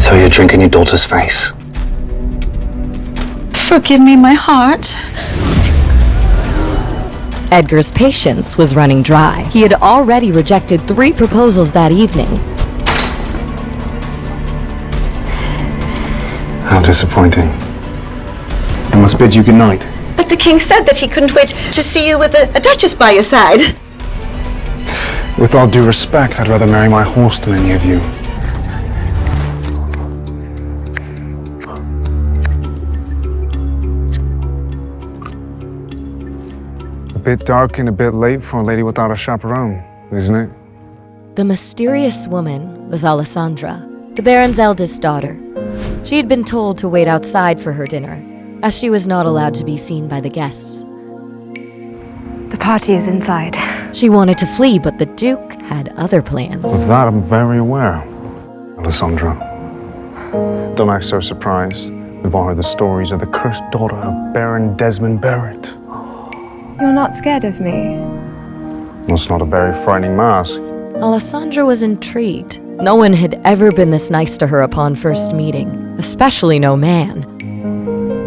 throw your drink in your daughter's face. Forgive me, my heart. Edgar's patience was running dry. He had already rejected 3 proposals that evening. How disappointing. I must bid you good night. But the king said that he couldn't wait to see you with a duchess by your side. With all due respect, I'd rather marry my horse than any of you. A bit dark and a bit late for a lady without a chaperone, isn't it? The mysterious woman was Alessandra, the Baron's eldest daughter. She had been told to wait outside for her dinner, as she was not allowed to be seen by the guests. The party is inside. She wanted to flee, but the Duke had other plans. Of that, I'm very aware, Alessandra. Don't act so surprised. We've all heard the stories of the cursed daughter of Baron Desmond Barrett. You're not scared of me? That's not a very frightening mask. Alessandra was intrigued. No one had ever been this nice to her upon first meeting, especially no man.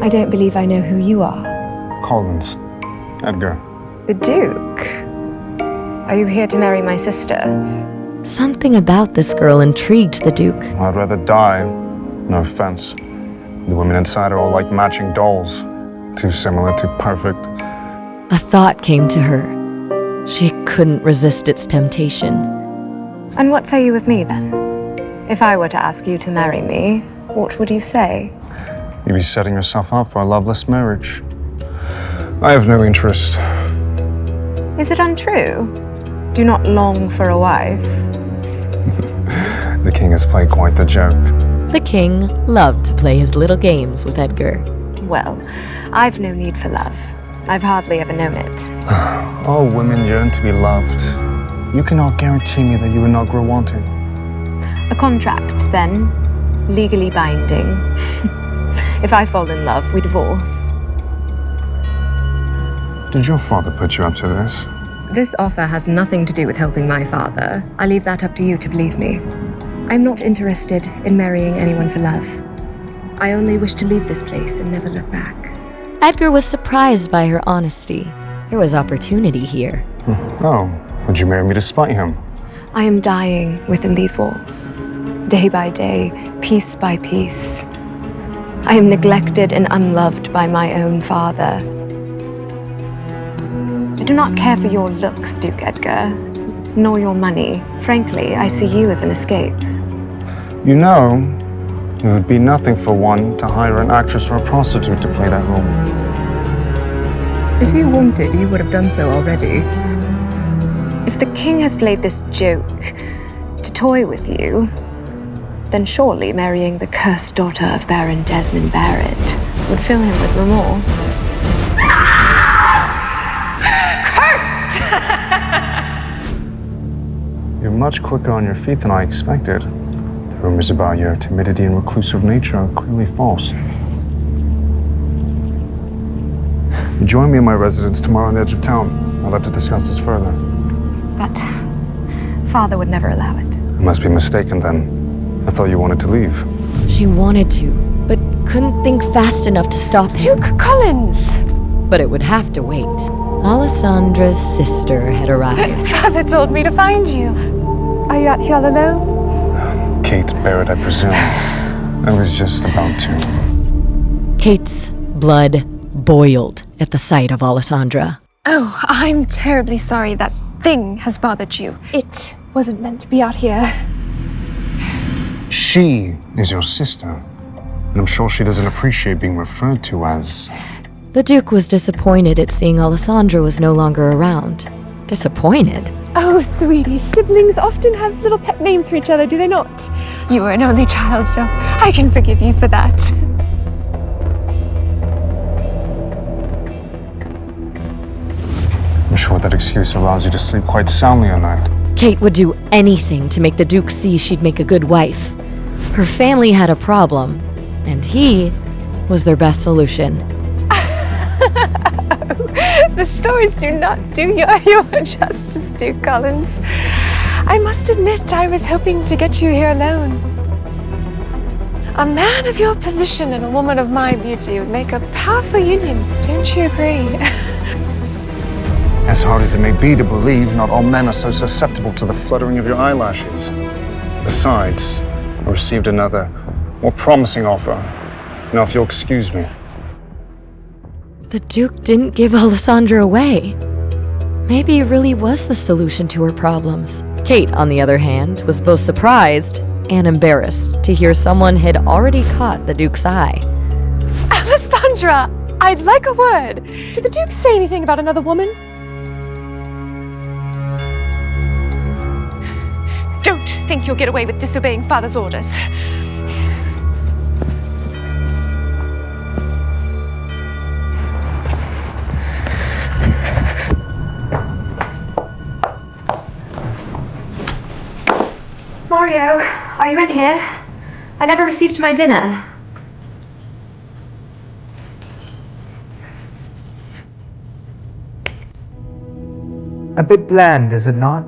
I don't believe I know who you are. Collins. Edgar. The Duke? Are you here to marry my sister? Something about this girl intrigued the Duke. I'd rather die. No offense. The women inside are all like matching dolls. Too similar, too perfect. A thought came to her. She couldn't resist its temptation. And what say you of me, then? If I were to ask you to marry me, what would you say? You'd be setting yourself up for a loveless marriage. I have no interest. Is it untrue? Do you not long for a wife? The king has played quite the joke. The king loved to play his little games with Edgar. Well, I've no need for love. I've hardly ever known it. All women yearn to be loved. You cannot guarantee me that you will not grow wanting. A contract, then, legally binding. If I fall in love, we divorce. Did your father put you up to this? This offer has nothing to do with helping my father. I leave that up to you to believe me. I'm not interested in marrying anyone for love. I only wish to leave this place and never look back. Edgar was surprised by her honesty. There was opportunity here. Oh, would you marry me to spite him? I am dying within these walls, day by day, piece by piece. I am neglected and unloved by my own father. I do not care for your looks, Duke Edgar, nor your money. Frankly, I see you as an escape. You know, it would be nothing for one to hire an actress or a prostitute to play that role. If you wanted, you would have done so already. If the king has played this joke to toy with you, then surely marrying the cursed daughter of Baron Desmond Barrett would fill him with remorse. Cursed! You're much quicker on your feet than I expected. The rumors about your timidity and reclusive nature are clearly false. Join me in my residence tomorrow on the edge of town. I'd like to discuss this further. But father would never allow it. I must be mistaken then. I thought you wanted to leave. She wanted to, but couldn't think fast enough to stop him. Duke Collins! But it would have to wait. Alessandra's sister had arrived. Father told me to find you. Are you out here all alone? Kate Barrett, I presume. I was just about to. Kate's blood boiled at the sight of Alessandra. Oh, I'm terribly sorry that thing has bothered you. It wasn't meant to be out here. She is your sister, and I'm sure she doesn't appreciate being referred to as... The Duke was disappointed at seeing Alessandra was no longer around. Disappointed? Oh, sweetie, siblings often have little pet names for each other, do they not? You were an only child, so I can forgive you for that. I'm sure that excuse allows you to sleep quite soundly at night. Kate would do anything to make the Duke see she'd make a good wife. Her family had a problem, and he was their best solution. The stories do not do you justice, Duke Collins. I must admit, I was hoping to get you here alone. A man of your position and a woman of my beauty would make a powerful union. Don't you agree? As hard as it may be to believe, not all men are so susceptible to the fluttering of your eyelashes. Besides, I received another, more promising offer. Now, if you'll excuse me. The Duke didn't give Alessandra away. Maybe it really was the solution to her problems. Kate, on the other hand, was both surprised and embarrassed to hear someone had already caught the Duke's eye. Alessandra, I'd like a word. Did the Duke say anything about another woman? Don't think you'll get away with disobeying father's orders. Mario, are you in here? I never received my dinner. A bit bland, is it not?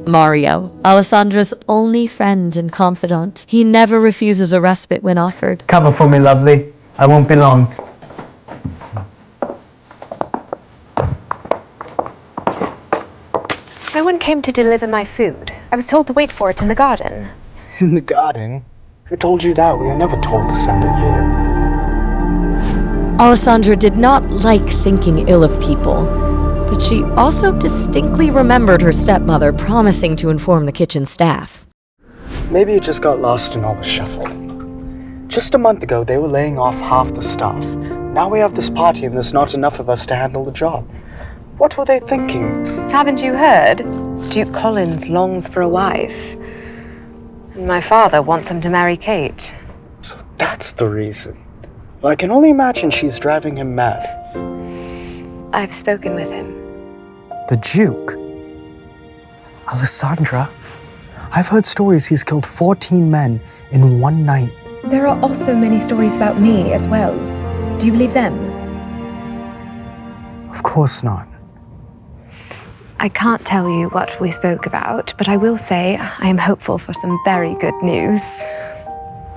Mario, Alessandra's only friend and confidant. He never refuses a respite when offered. Cover for me, lovely. I won't be long. No one came to deliver my food. I was told to wait for it in the garden. In the garden? Who told you that? We are never told to send it here. Alessandra did not like thinking ill of people, but she also distinctly remembered her stepmother promising to inform the kitchen staff. Maybe it just got lost in all the shuffle. Just a month ago, they were laying off half the staff. Now we have this party and there's not enough of us to handle the job. What were they thinking? Haven't you heard? Duke Collins longs for a wife. And my father wants him to marry Kate. So that's the reason. Well, I can only imagine she's driving him mad. I've spoken with him. The Duke? Alessandra? I've heard stories he's killed 14 men in one night. There are also many stories about me as well. Do you believe them? Of course not. I can't tell you what we spoke about, but I will say I am hopeful for some very good news.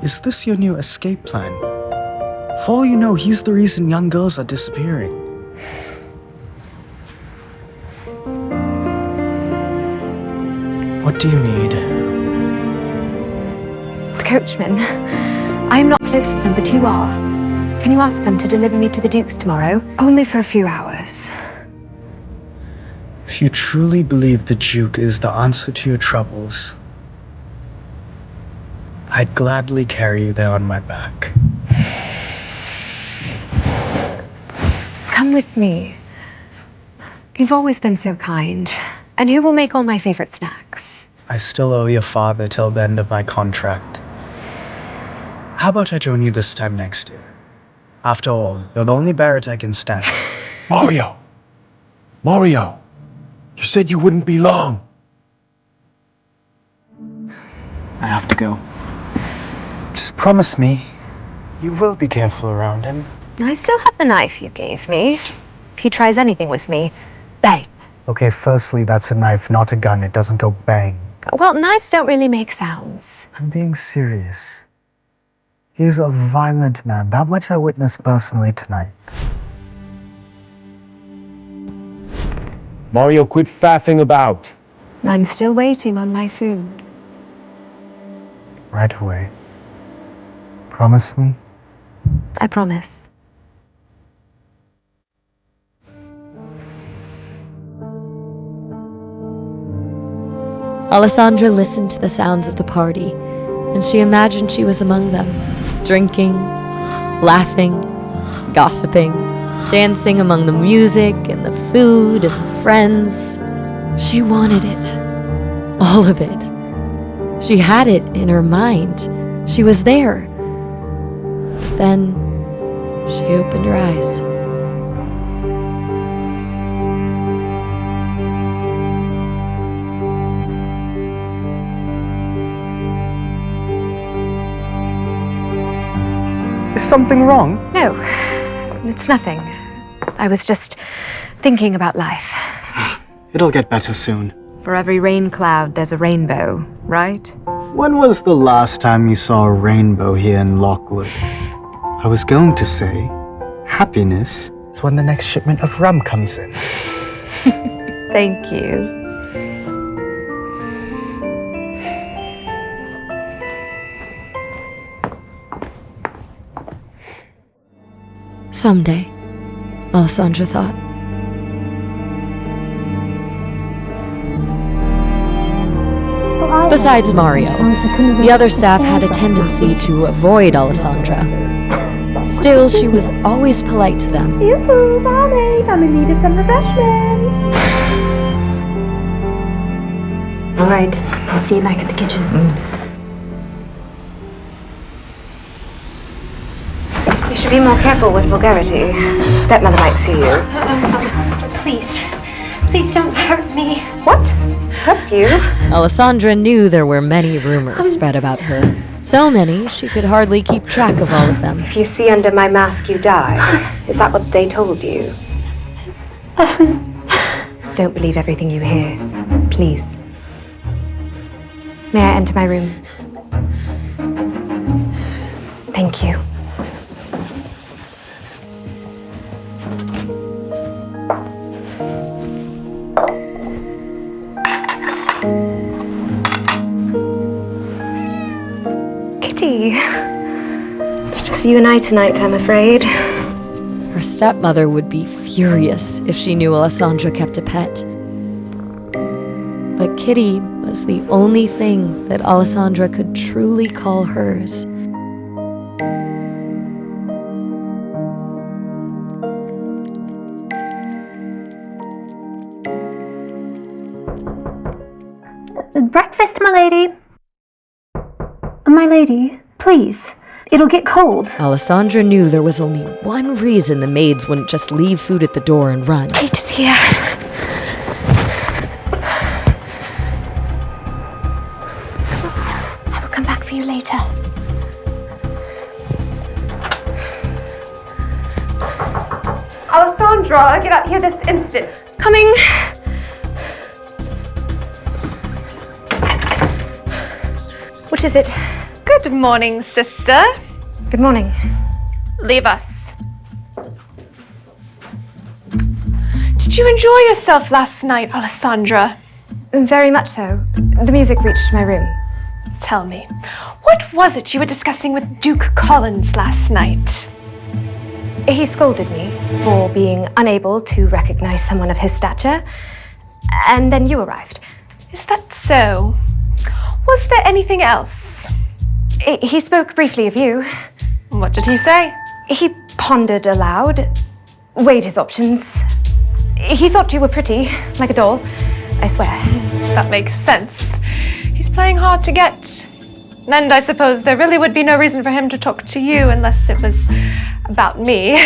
Is this your new escape plan? For all you know, he's the reason young girls are disappearing. What do you need? The coachman. I am not close with them, but you are. Can you ask them to deliver me to the Duke's tomorrow? Only for a few hours. If you truly believe the Duke is the answer to your troubles, I'd gladly carry you there on my back. Come with me. You've always been so kind. And who will make all my favorite snacks? I still owe your father till the end of my contract. How about I join you this time next year? After all, you're the only Barrett I can stand. Mario! Mario! You said you wouldn't be long. I have to go. Just promise me you will be careful around him. I still have the knife you gave me. If he tries anything with me, bang. Okay, firstly, that's a knife, not a gun. It doesn't go bang. Well, knives don't really make sounds. I'm being serious. He's a violent man. That much I witnessed personally tonight. Mario, quit faffing about. I'm still waiting on my food. Right away. Promise me? I promise. Alessandra listened to the sounds of the party, and she imagined she was among them, drinking, laughing, gossiping, dancing among the music and the food and the friends. She wanted it. All of it. She had it in her mind. She was there. Then she opened her eyes. Is something wrong? No, it's nothing. I was just thinking about life. It'll get better soon. For every rain cloud, there's a rainbow, right? When was the last time you saw a rainbow here in Lockwood? I was going to say, happiness is when the next shipment of rum comes in. Thank you. Someday, Alessandra thought. Besides Mario, the other staff had a tendency to avoid Alessandra. Still, she was always polite to them. Yoo-hoo, Barney, I'm in need of some refreshment. All right, I'll see you back at the kitchen. You should be more careful with vulgarity. Stepmother might see you. Alessandra, please. Please don't hurt me. What? Hurt you? Alessandra knew there were many rumors spread about her. So many, she could hardly keep track of all of them. If you see under my mask, you die. Is that what they told you? Don't believe everything you hear. Please. May I enter my room? Thank you. Kitty. It's just you and I tonight, I'm afraid. Her stepmother would be furious if she knew Alessandra kept a pet. But Kitty was the only thing that Alessandra could truly call hers. Breakfast, my lady. My lady, please. It'll get cold. Alessandra knew there was only one reason the maids wouldn't just leave food at the door and run. Kate is here. I will come back for you later. Alessandra, get out here this instant. Coming. What is it? Good morning, sister. Good morning. Leave us. Did you enjoy yourself last night, Alessandra? Very much so. The music reached my room. Tell me, what was it you were discussing with Duke Collins last night? He scolded me for being unable to recognize someone of his stature, and then you arrived. Is that so? Was there anything else? He spoke briefly of you. What did he say? He pondered aloud, weighed his options. He thought you were pretty, like a doll, I swear. That makes sense. He's playing hard to get. And I suppose there really would be no reason for him to talk to you unless it was about me.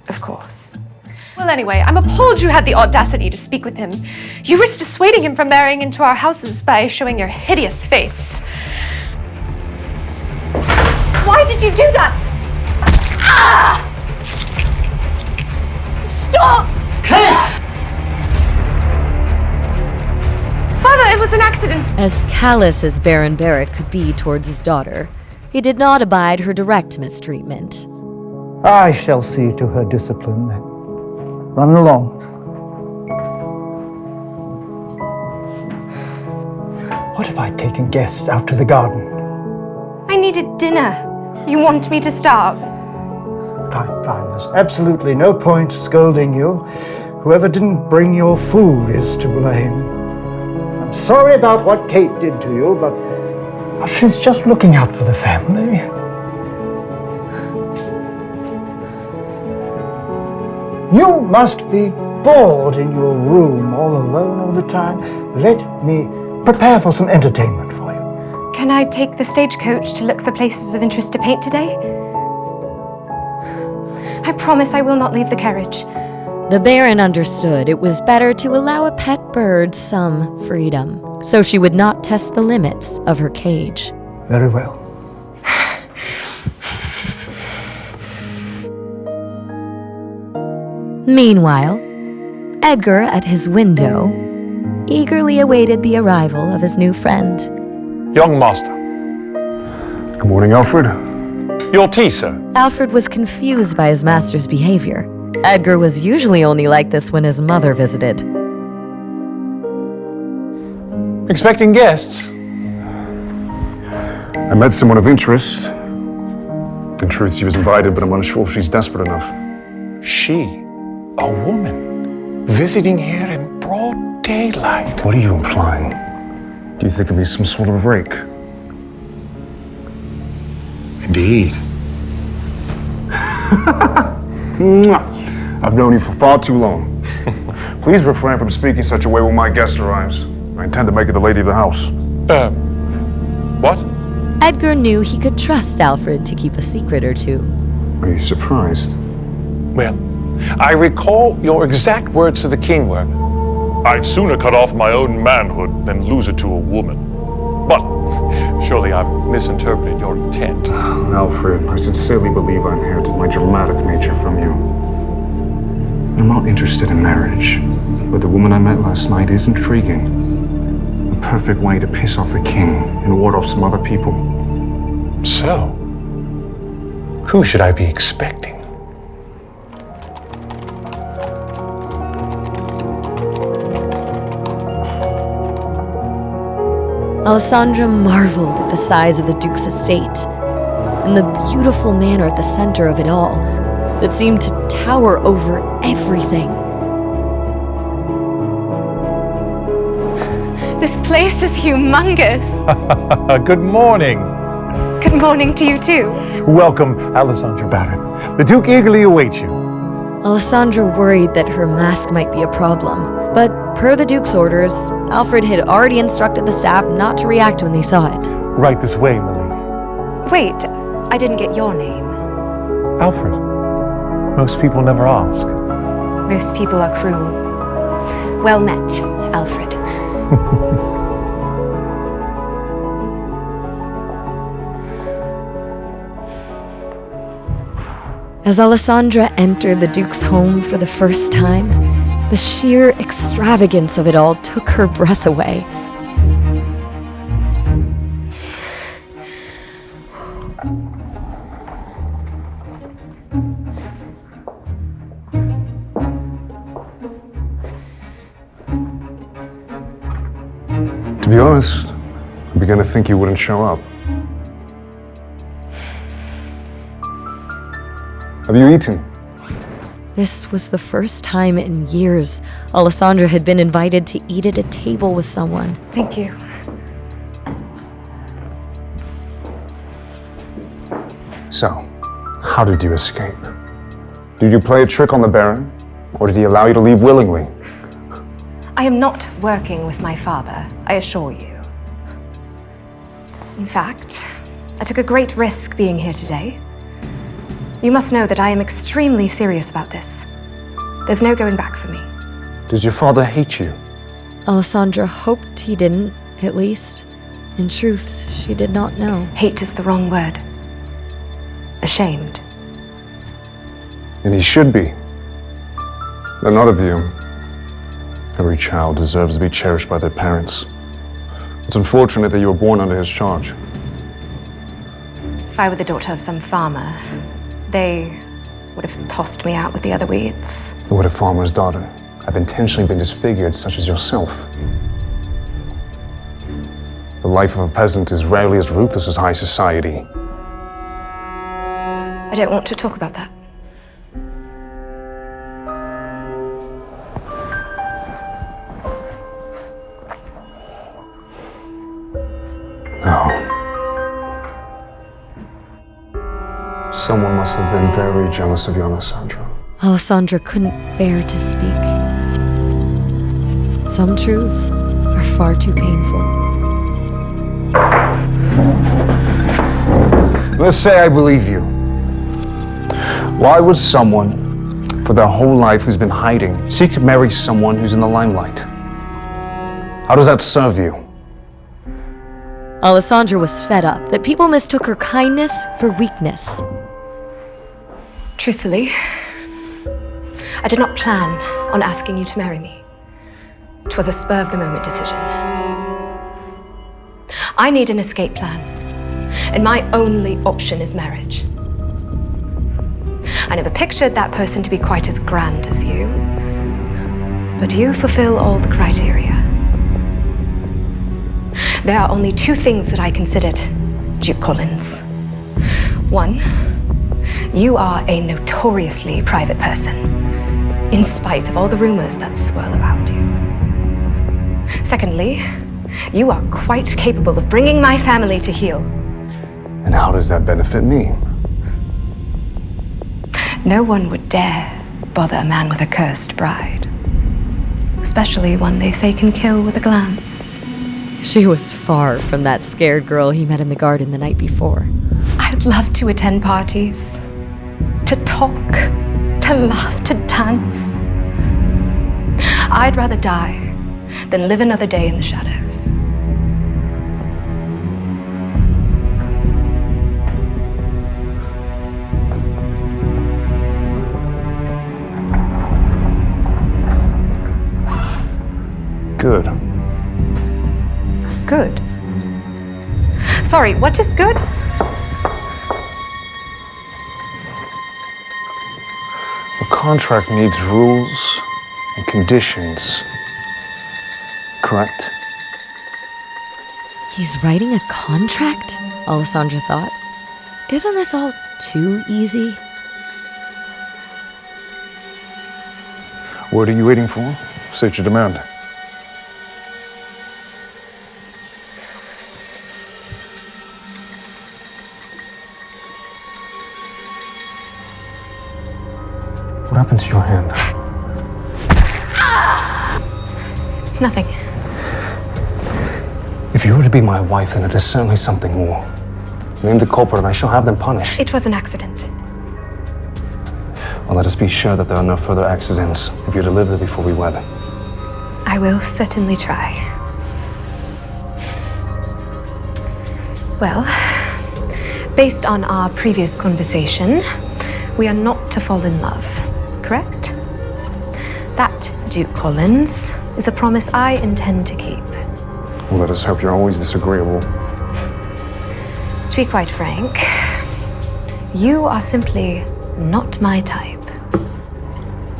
Of course. Well, anyway, I'm appalled you had the audacity to speak with him. You risked dissuading him from marrying into our houses by showing your hideous face. Why did you do that? Ah! Stop! Father, it was an accident. As callous as Baron Barrett could be towards his daughter, he did not abide her direct mistreatment. I shall see to her discipline then. Run along. What if I'd taken guests out to the garden? I needed dinner. You want me to starve? Fine, fine. There's absolutely no point scolding you. Whoever didn't bring your food is to blame. I'm sorry about what Kate did to you, but she's just looking out for the family. You must be bored in your room all alone all the time. Let me prepare for some entertainment for you. Can I take the stagecoach to look for places of interest to paint today? I promise I will not leave the carriage. The Baron understood it was better to allow a pet bird some freedom, so she would not test the limits of her cage. Very well. Meanwhile, Edgar, at his window, eagerly awaited the arrival of his new friend. Young master. Good morning, Alfred. Your tea, sir. Alfred was confused by his master's behavior. Edgar was usually only like this when his mother visited. Expecting guests? I met someone of interest. In truth, she was invited, but I'm unsure if she's desperate enough. She, a woman, visiting here in broad daylight. What are you implying? Do you think it'd be some sort of rake? Indeed. I've known you for far too long. Please refrain from speaking such a way when my guest arrives. I intend to make her the lady of the house. What? Edgar knew he could trust Alfred to keep a secret or two. Are you surprised? Well, I recall your exact words to the king were, "I'd sooner cut off my own manhood than lose it to a woman." But surely I've misinterpreted your intent. Alfred, I sincerely believe I inherited my dramatic nature from you. I'm not interested in marriage, but the woman I met last night is intriguing. A perfect way to piss off the king and ward off some other people. So, who should I be expecting? Alessandra marveled at the size of the Duke's estate and the beautiful manor at the center of it all that seemed to tower over everything. This place is humongous. Good morning. Good morning to you too. Welcome, Alessandra Baron. The Duke eagerly awaits you. Alessandra worried that her mask might be a problem, but per the Duke's orders, Alfred had already instructed the staff not to react when they saw it. Right this way, milady. Wait, I didn't get your name. Alfred. Most people never ask. Most people are cruel. Well met, Alfred. As Alessandra entered the Duke's home for the first time, the sheer extravagance of it all took her breath away. To be honest, I began to think you wouldn't show up. Have you eaten? This was the first time in years Alessandra had been invited to eat at a table with someone. Thank you. So, how did you escape? Did you play a trick on the Baron, or did he allow you to leave willingly? I am not working with my father, I assure you. In fact, I took a great risk being here today. You must know that I am extremely serious about this. There's no going back for me. Does your father hate you? Alessandra hoped he didn't, at least. In truth, she did not know. Hate is the wrong word. Ashamed. And he should be. But not of you. Every child deserves to be cherished by their parents. It's unfortunate that you were born under his charge. If I were the daughter of some farmer, they would have tossed me out with the other weeds. Would a farmer's daughter have intentionally been disfigured, such as yourself? The life of a peasant is rarely as ruthless as high society. I don't want to talk about that. No. Someone must have been very jealous of you, Alessandra. Alessandra couldn't bear to speak. Some truths are far too painful. Let's say I believe you. Why would someone, for their whole life who's been hiding, seek to marry someone who's in the limelight? How does that serve you? Alessandra was fed up that people mistook her kindness for weakness. Truthfully, I did not plan on asking you to marry me. It was a spur-of-the-moment decision. I need an escape plan, and my only option is marriage. I never pictured that person to be quite as grand as you, but you fulfill all the criteria. There are only two things that I considered, Duke Collins. One, you are a notoriously private person, in spite of all the rumors that swirl about you. Secondly, you are quite capable of bringing my family to heel. And how does that benefit me? No one would dare bother a man with a cursed bride, especially one they say can kill with a glance. She was far from that scared girl he met in the garden the night before. I'd love to attend parties, to talk, to laugh, to dance. I'd rather die than live another day in the shadows. Good. Good. Sorry, what is good? A contract needs rules and conditions. Correct? He's writing a contract? Alessandra thought. Isn't this all too easy? What are you waiting for? State your demand. What happened to your hand? It's nothing. If you were to be my wife, then it is certainly something more. Name the culprit and I shall have them punished. It was an accident. Well, let us be sure that there are no further accidents if you're to live there before we wed. I will certainly try. Well, based on our previous conversation, we are not to fall in love, correct? That, Duke Collins, is a promise I intend to keep. Well, let us hope you're always disagreeable. To be quite frank, you are simply not my type.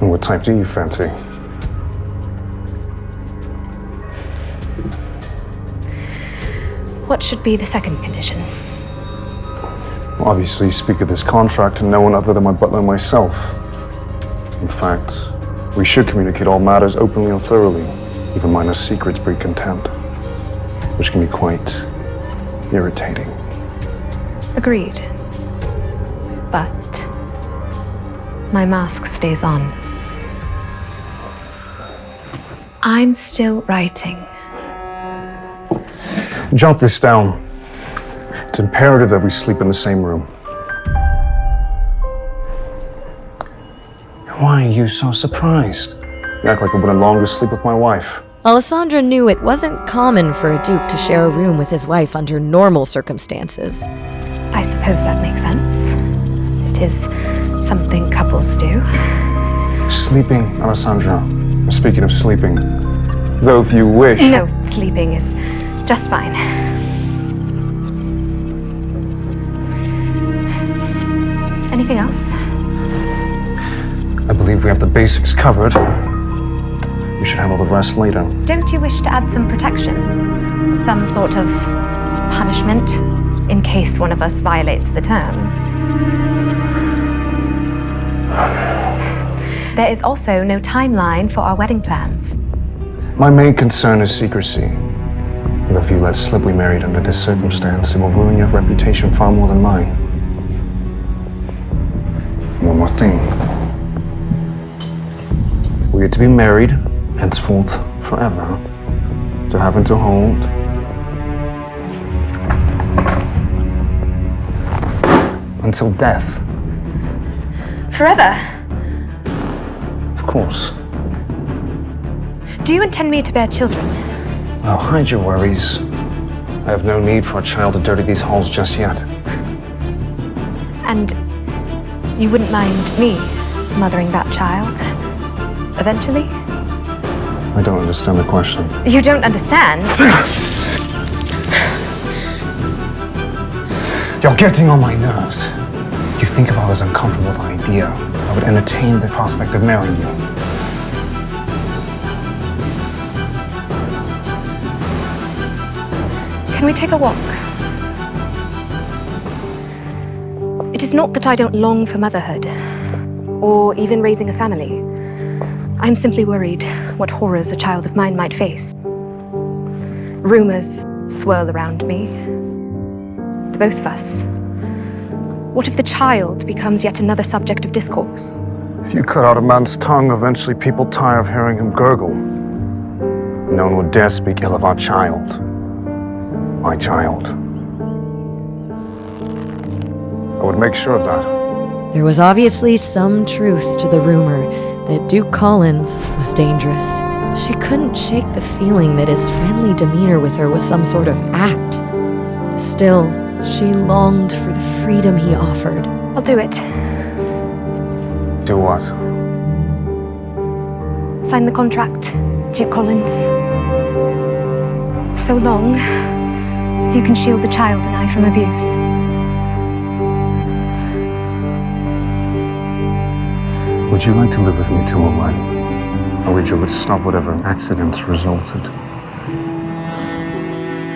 And what type do you fancy? What should be the second condition? Well, obviously, speak of this contract to no one other than my butler and myself. In fact, we should communicate all matters openly and thoroughly. Even minor secrets breed contempt, which can be quite irritating. Agreed. But my mask stays on. I'm still writing. Jot this down. It's imperative that we sleep in the same room. Why are you so surprised? You act like I wouldn't longer sleep with my wife. Alessandra knew it wasn't common for a duke to share a room with his wife under normal circumstances. I suppose that makes sense. It is something couples do. Sleeping, Alessandra. Speaking of sleeping, though if you wish... No, sleeping is just fine. Anything else? I believe we have the basics covered. We should handle the rest later. Don't you wish to add some protections? Some sort of punishment in case one of us violates the terms? There is also no timeline for our wedding plans. My main concern is secrecy. And if you let slip we married under this circumstance, it will ruin your reputation far more than mine. One more thing. We are to be married, henceforth, forever. To have and to hold. Until death. Forever? Of course. Do you intend me to bear children? Oh, hide your worries. I have no need for a child to dirty these halls just yet. And you wouldn't mind me mothering that child? Eventually? I don't understand the question. You don't understand? You're getting on my nerves. You think if I was uncomfortable with the idea, I would entertain the prospect of marrying you. Can we take a walk? It is not that I don't long for motherhood, or even raising a family. I'm simply worried what horrors a child of mine might face. Rumors swirl around me. The both of us. What if the child becomes yet another subject of discourse? If you cut out a man's tongue, eventually people tire of hearing him gurgle. No one would dare speak ill of our child. My child. I would make sure of that. There was obviously some truth to the rumor that Duke Collins was dangerous. She couldn't shake the feeling that his friendly demeanor with her was some sort of act. Still, she longed for the freedom he offered. I'll do it. Do what? Sign the contract, Duke Collins. So long, so you can shield the child and I from abuse. Would you like to live with me till we're wed? I wish you would stop whatever accidents resulted.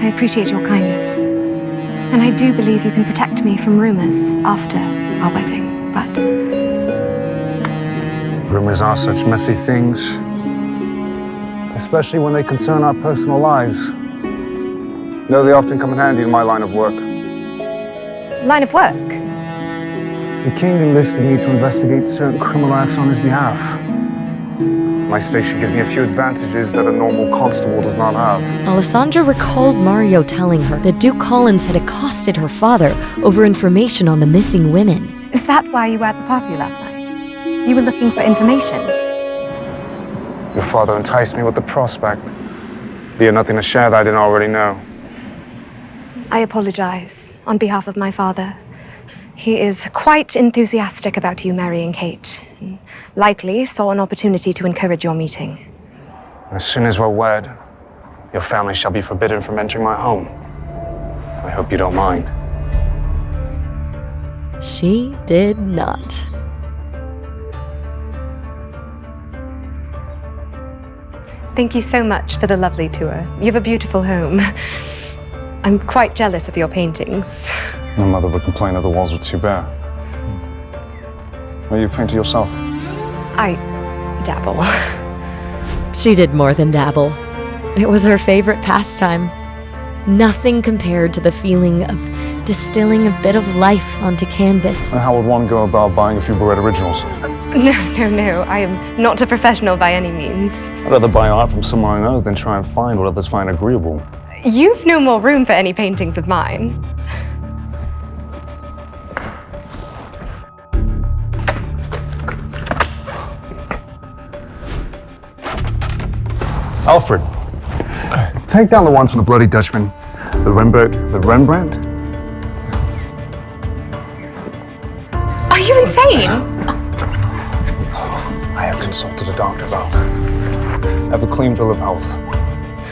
I appreciate your kindness. And I do believe you can protect me from rumors after our wedding, but... Rumors are such messy things. Especially when they concern our personal lives. Though they often come in handy in my line of work. Line of work? The king enlisted me to investigate certain criminal acts on his behalf. My station gives me a few advantages that a normal constable does not have. Alessandra recalled Mario telling her that Duke Collins had accosted her father over information on the missing women. Is that why you were at the party last night? You were looking for information? Your father enticed me with the prospect. Be nothing to share that I didn't already know. I apologize on behalf of my father. He is quite enthusiastic about you marrying Kate. Likely saw an opportunity to encourage your meeting. As soon as we're wed, your family shall be forbidden from entering my home. I hope you don't mind. She did not. Thank you so much for the lovely tour. You have a beautiful home. I'm quite jealous of your paintings. My mother would complain that the walls were too bare. Will you paint it yourself? I dabble. She did more than dabble. It was her favorite pastime. Nothing compared to the feeling of distilling a bit of life onto canvas. And how would one go about buying a few Barrett originals? No. I am not a professional by any means. I'd rather buy art from someone I know than try and find what others find agreeable. You've no more room for any paintings of mine. Alfred, take down the ones from the Bloody Dutchman, the Rembrandt. Are you insane? I have consulted a doctor about that. I have a clean bill of health.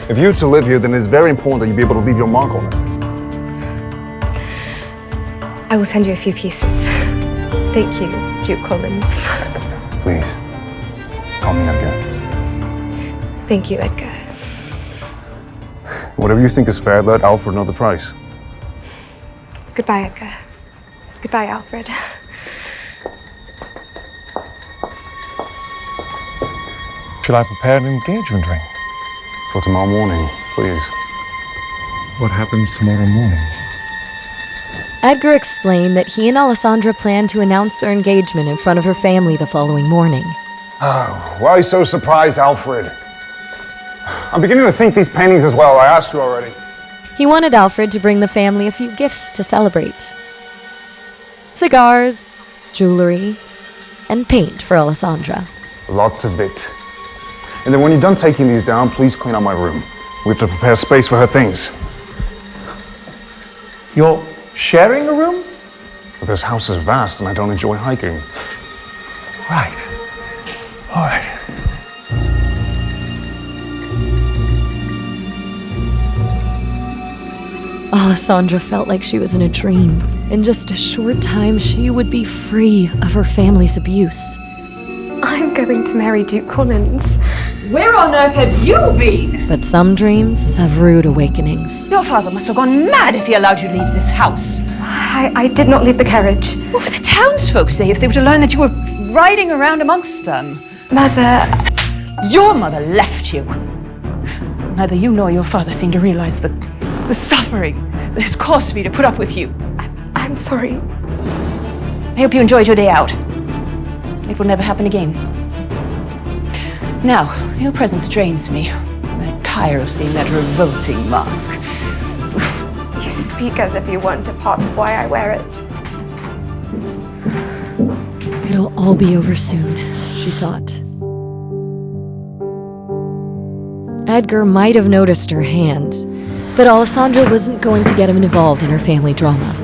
If you're to live here, then it's very important that you be able to leave your mark on it. I will send you a few pieces. Thank you, Duke Collins. Please, call me Edgar. Thank you, Edgar. Whatever you think is fair, let Alfred know the price. Goodbye, Edgar. Goodbye, Alfred. Should I prepare an engagement ring? For tomorrow morning, please. What happens tomorrow morning? Edgar explained that he and Alessandra planned to announce their engagement in front of her family the following morning. Oh, why so surprised, Alfred? I'm beginning to think these paintings as well. I asked you already. He wanted Alfred to bring the family a few gifts to celebrate. Cigars, jewelry, and paint for Alessandra. Lots of it. And then when you're done taking these down, please clean out my room. We have to prepare space for her things. You're sharing a room? But this house is vast and I don't enjoy hiking. Right. All right. Alessandra felt like she was in a dream. In just a short time, she would be free of her family's abuse. I'm going to marry Duke Collins. Where on earth have you been? But some dreams have rude awakenings. Your father must have gone mad if he allowed you to leave this house. I did not leave the carriage. What would the townsfolk say if they were to learn that you were riding around amongst them? Mother... Your mother left you. Neither you nor your father seem to realize the suffering that has caused me to put up with you. I'm sorry. I hope you enjoyed your day out. It will never happen again. Now, your presence drains me. I'm tired of seeing that revolting mask. You speak as if you weren't a part of why I wear it. It'll all be over soon, she thought. Edgar might have noticed her hand, but Alessandra wasn't going to get him involved in her family drama.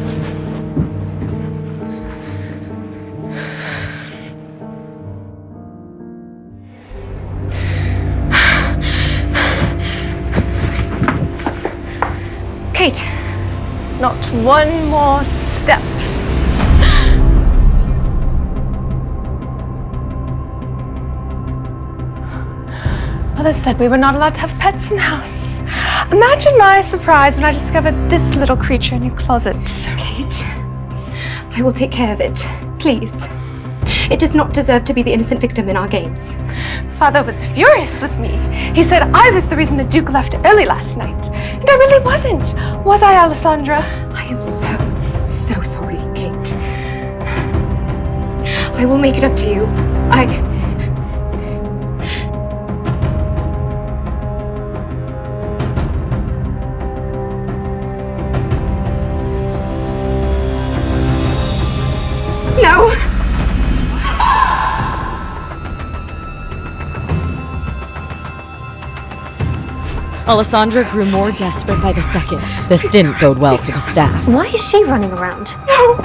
Kate, not one more step. Mother said we were not allowed to have pets in the house. Imagine my surprise when I discovered this little creature in your closet. Kate, I will take care of it. Please. It does not deserve to be the innocent victim in our games. Father was furious with me. He said I was the reason the Duke left early last night. And I really wasn't. Was I, Alessandra? I am so sorry, Kate. I will make it up to you. No! Alessandra grew more desperate by the second. This didn't bode well for the staff. Why is she running around? No!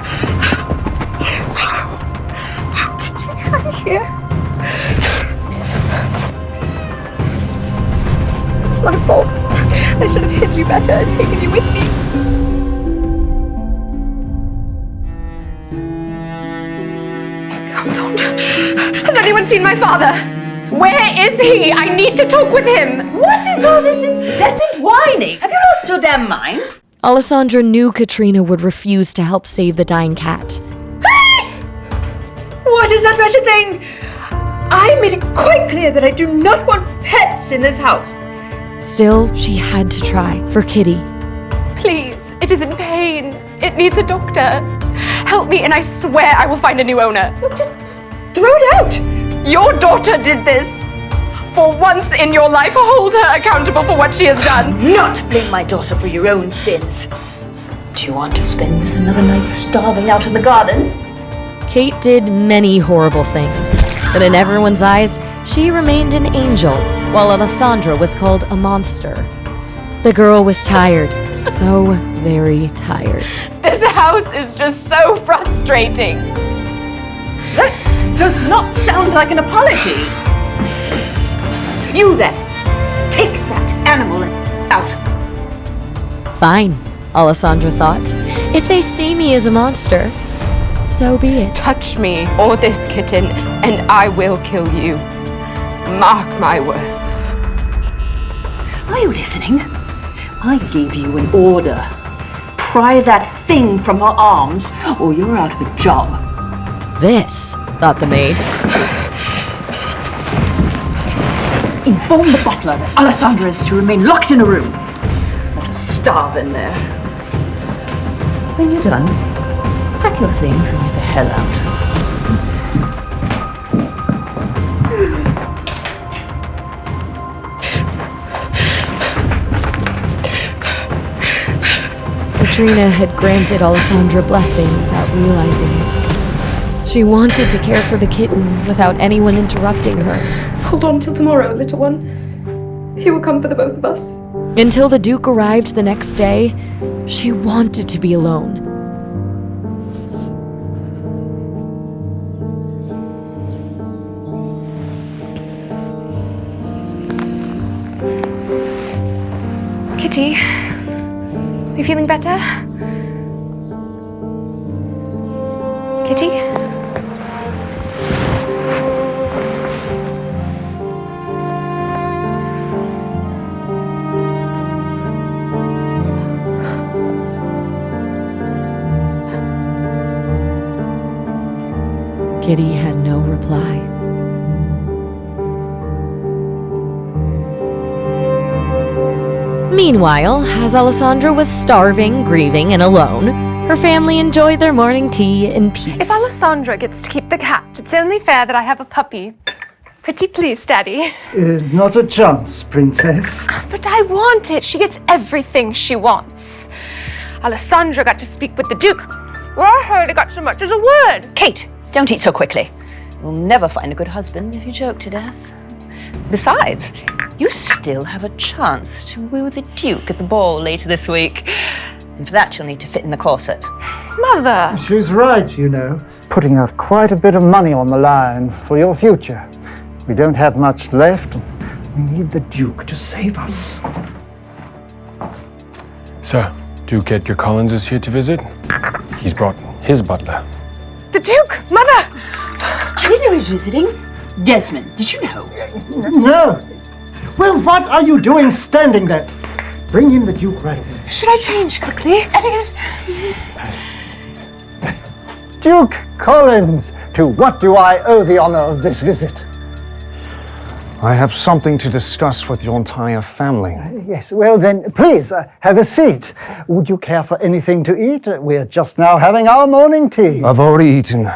How could you come here? It's my fault. I should have hid you better and taken you with me. Hold on. Has anyone seen my father? Where is he? I need to talk with him. What is all this incessant whining? Have you lost your damn mind? Alessandra knew Katrina would refuse to help save the dying cat. What is that wretched thing? I made it quite clear that I do not want pets in this house. Still, she had to try for Kitty. Please, it is in pain. It needs a doctor. Help me and I swear I will find a new owner. Look, just throw it out. Your daughter did this. For once in your life, hold her accountable for what she has done. Not blame my daughter for your own sins. Do you want to spend another night starving out in the garden? Kate did many horrible things, but in everyone's eyes, she remained an angel, while Alessandra was called a monster. The girl was tired, so very tired. This house is just so frustrating. That does not sound like an apology. You then, take that animal out. Fine, Alessandra thought. If they see me as a monster, so be it. Touch me or this kitten, and I will kill you. Mark my words. Are you listening? I gave you an order. Pry that thing from her arms, or you're out of a job. This, thought the maid. Inform the butler that Alessandra is to remain locked in a room. Let her starve in there. When you're done, pack your things and get the hell out. Katrina had granted Alessandra blessing without realizing it. She wanted to care for the kitten without anyone interrupting her. Hold on till tomorrow, little one. He will come for the both of us. Until the Duke arrived the next day, she wanted to be alone. Kitty, are you feeling better? Kitty? Kitty had no reply. Meanwhile, as Alessandra was starving, grieving, and alone, her family enjoyed their morning tea in peace. If Alessandra gets to keep the cat, it's only fair that I have a puppy. Pretty please, Daddy. Not a chance, Princess. But I want it. She gets everything she wants. Alessandra got to speak with the Duke. Well, I hardly got so much as a word. Kate, don't eat so quickly. You'll never find a good husband if you joke to death. Besides, you still have a chance to woo the Duke at the ball later this week. And for that, you'll need to fit in the corset. Mother! She's right, you know. Putting out quite a bit of money on the line for your future. We don't have much left, and we need the Duke to save us. Sir, Duke Edgar Collins is here to visit. He's brought his butler. The Duke! Mother! I didn't know he was visiting. Desmond, did you know? No. Well, what are you doing standing there? Bring in the Duke right away. Should I change quickly? Duke Collins, to what do I owe the honor of this visit? I have something to discuss with your entire family. Yes, well then, please, have a seat. Would you care for anything to eat? We're just now having our morning tea. I've already eaten.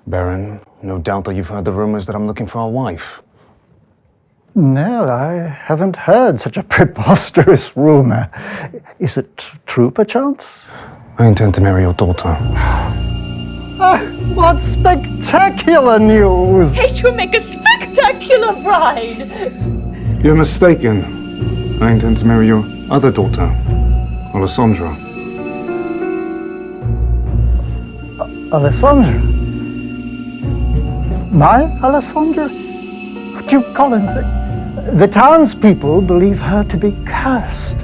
Baron, no doubt that you've heard the rumors that I'm looking for a wife. No, I haven't heard such a preposterous rumor. Is it true, perchance? I intend to marry your daughter. What spectacular news! Kate will make a spectacular bride. You're mistaken. I intend to marry your other daughter, Alessandra. Alessandra? My Alessandra? Duke Collins, the townspeople believe her to be cursed.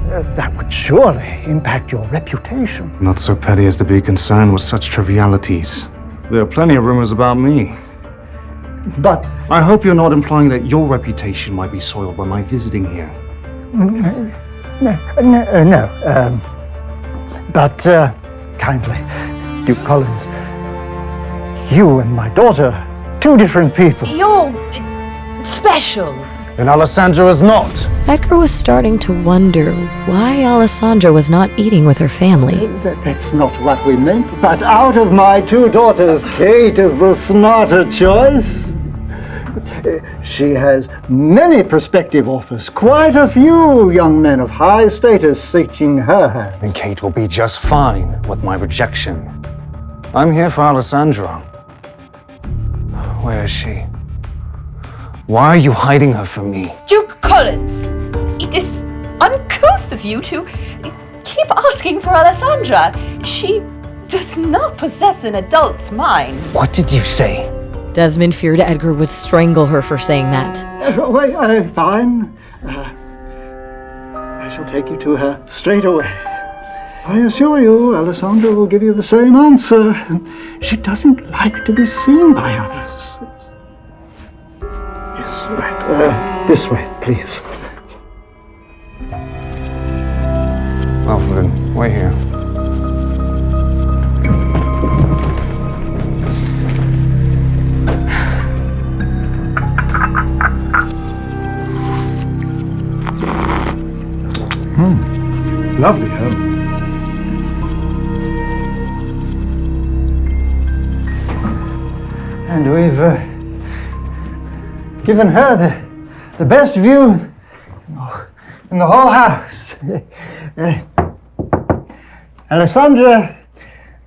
That would surely impact your reputation. Not so petty as to be concerned with such trivialities. There are plenty of rumors about me. But I hope you're not implying that your reputation might be soiled by my visiting here. No. But kindly, Duke Collins, you and my daughter, two different people. You're special. And Alessandra is not. Edgar was starting to wonder why Alessandra was not eating with her family. That's not what we meant. But out of my two daughters, Kate is the smarter choice. She has many prospective offers, quite a few young men of high status seeking her hand. And Kate will be just fine with my rejection. I'm here for Alessandra. Where is she? Why are you hiding her from me? Duke Collins, it is uncouth of you to keep asking for Alessandra. She does not possess an adult's mind. What did you say? Desmond feared Edgar would strangle her for saying that. Fine. I shall take you to her straight away. I assure you, Alessandra will give you the same answer. She doesn't like to be seen by others. Yes, right. This way, please. Alfred, wait here. Lovely home. And we've given her the best view in the whole house. Alessandra,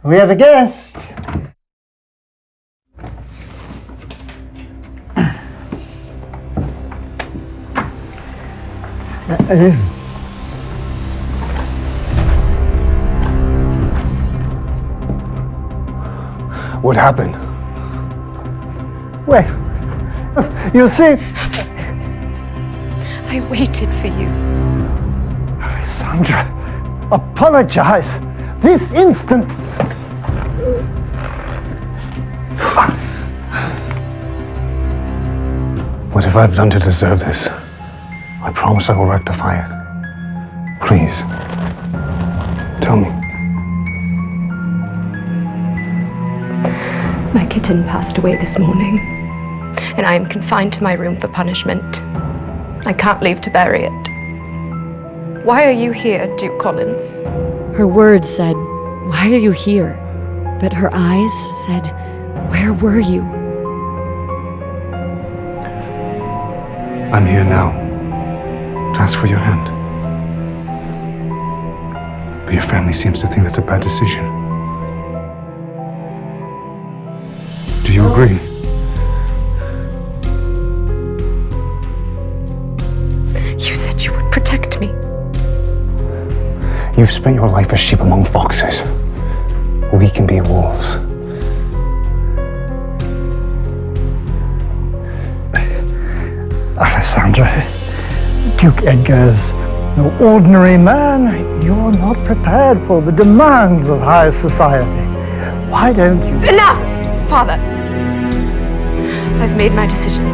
we have a guest. What happened? Well, you see, I waited for you. Alessandra, apologize this instant. What have I done to deserve this? I promise I will rectify it. Please, tell me. My kitten passed away this morning, and I am confined to my room for punishment. I can't leave to bury it. Why are you here, Duke Collins? Her words said, "Why are you here?" But her eyes said, "Where were you?" I'm here now to ask for your hand. But your family seems to think that's a bad decision. Do you agree? You said you would protect me. You've spent your life as sheep among foxes. We can be wolves. Alessandra, Duke Edgar's no ordinary man. You're not prepared for the demands of high society. Why don't you... Enough, Father! I've made my decision.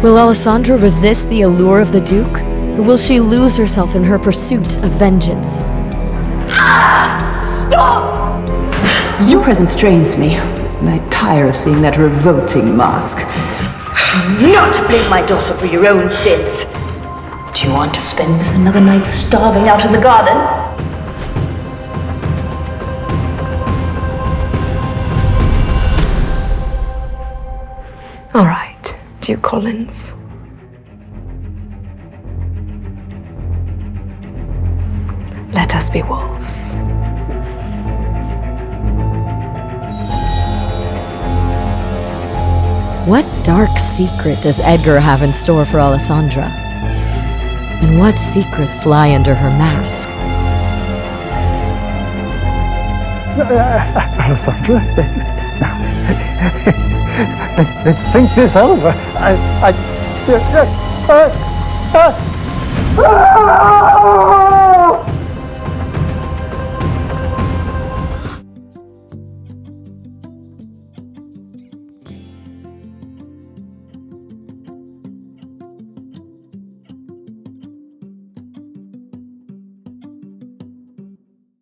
Will Alessandra resist the allure of the Duke? Or will she lose herself in her pursuit of vengeance? Stop! Your presence drains me, and I tire of seeing that revolting mask. Do not blame my daughter for your own sins. Do you want to spend another night starving out in the garden? All right, Duke Collins. Let us be wolves. What dark secret does Edgar have in store for Alessandra? And what secrets lie under her mask? Alessandra, let's think this over.